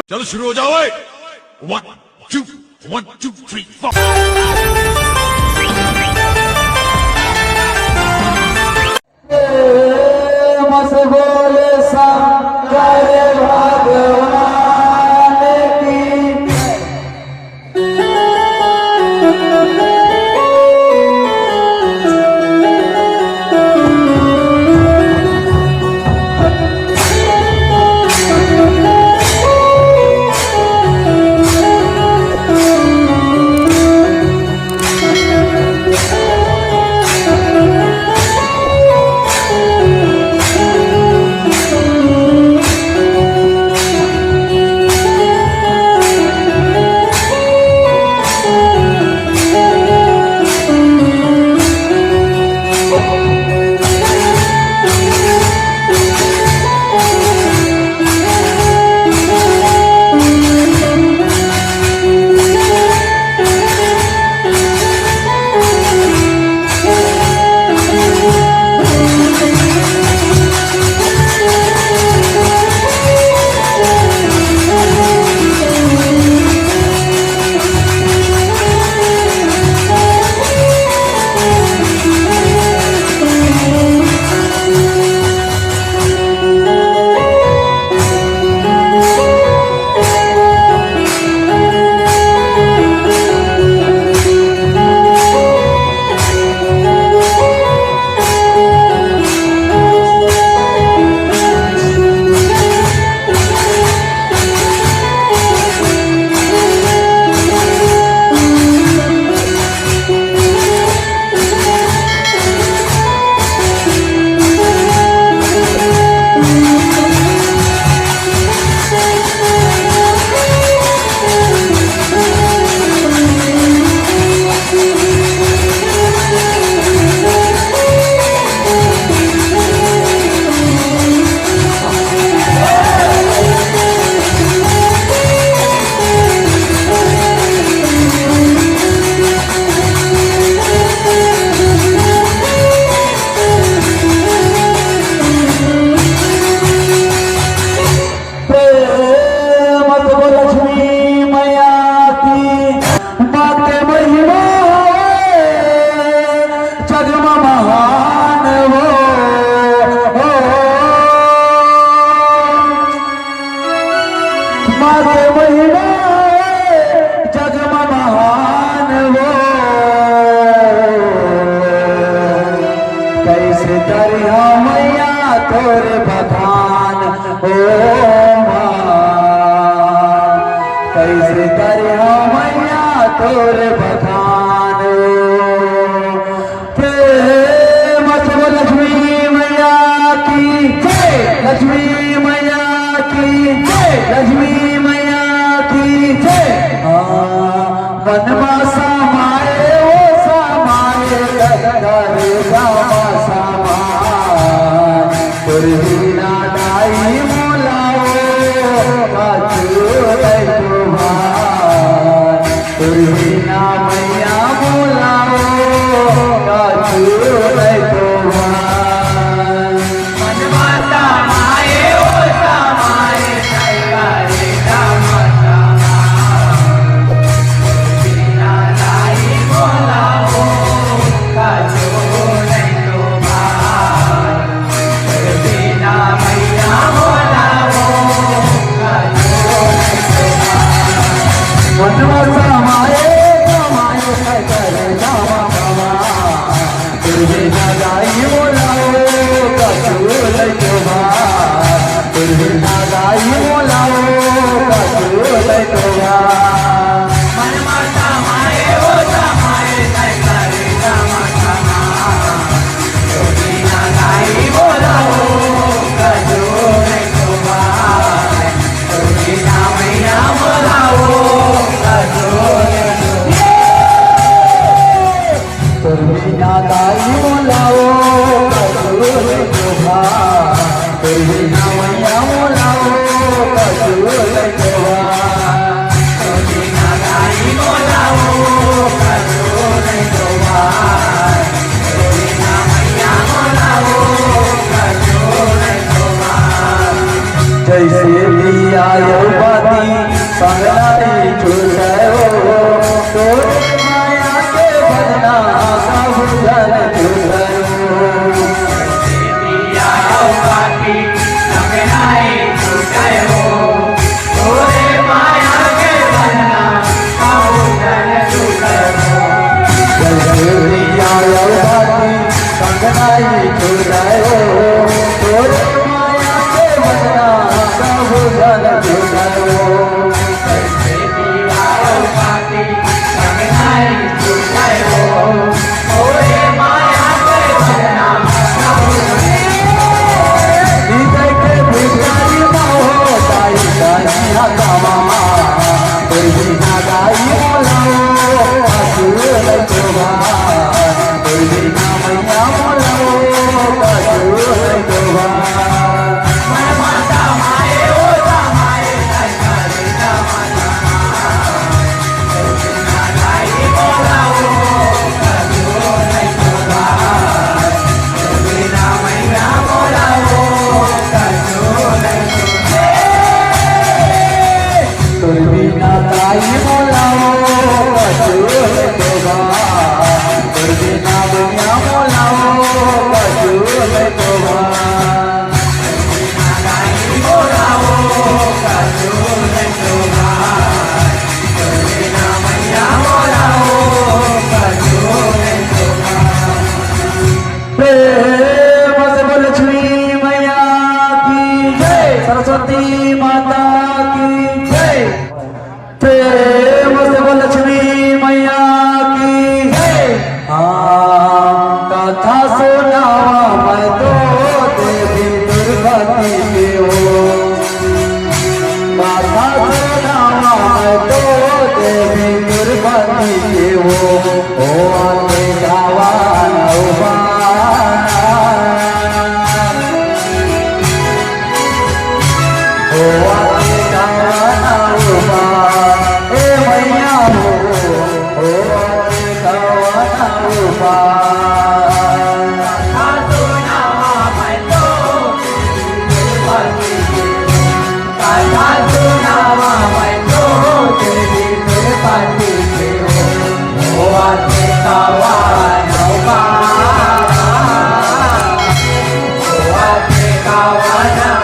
चलो शुरू हो जाओ। 1 2 1 2 3 4 मस बोले शंकर भगवान की तोरे बखान हो कैसे करियो मैया तोरे बखान प्रेम से लक्ष्मी मैया की जय, लक्ष्मी मैया की जय, लक्ष्मी मैया की जय। वनमा समाए ओ समाए करे रामा समाए तुरहीना दाई मोलाओ काचू दैतो भाई तुरहीना मैया मोलाओ काचू दैतो भाई मनवा समाए ओ समाए करे रामा समाए तुरहीना दाई मोलाओ काचू दैतो भाई तुरहीना मैया मोलाओ काचू दैतो भाई वनमा समाए समाए करे रामा समाए तुरहीना दाई मोलाओ काचू दैतो भाई तुरहीना दाई मोलाओ काचू दैतो भाई मनवा समाए ओ समाए करे रामा समाए तुरहीना दाई मोलाओ काचू दैतो भाई तुरहीना मैया मोलाओ काचू दैतो तुरहीना दाई मोलाओ काचू दैतो भाई तुरहीना मैया मोलाओ काचू दैतो भाई तुरहीना दाई मोलाओ काचू दैतो भाई तुरहीना मैया मोलाओ काचू दैतो भाई जैसे दिया આયો પાતી સંગલાઈ છૂટાયો તો માયા કે ભજના ગાવું ધન છૂટાયો દિયા પાટી સંગનાઈ છૂટાયો તોરે માયા કે બના આવું ધન છૂટાયો જલ્દી આયો પાતી સંગલાઈ છૂટાયો તો માયા કે ભજના ગાવું ધન છૂટાયો દિયા પાટી સંગનાઈ છૂટાયો તોરે માયા કે બના હૃદય કે ભિખારી માં હો તાઈ તાઈ હાથમાં કોઈ ના ગાઈ બોલાવો અસુર લખવા કોઈ ના મૈયા બોલાવો અસુર લખવા માતા માએ ઓ માએ તારે જમાના ગાઈ બોલાવો કજો નહીં બોલા વિના મૈયા બોલાવો કજો નહીં કોઈ ના ગાઈ બોલાવો અસુર લખવા કોઈ ના મૈયા બોલાવો અસુર લખવા ગાઈ બોલાવો કજો નહીં બોલા વિના મૈયા બોલાવો કજો નહીં બોલા प्रेम से बोल लक्ष्मी मैया की जय सरस्वती माता की जय प्रेम से बोल लक्ष्मी मैया की जय हाँ कथा सुनावा मैं तो देवी दुर्गति के हो कथा सुनावा मैं तो देवी दुर्गति के हो ओ आते गावाना ओ आते गावाना ए मैया हो ओ आते गावाना કાવાના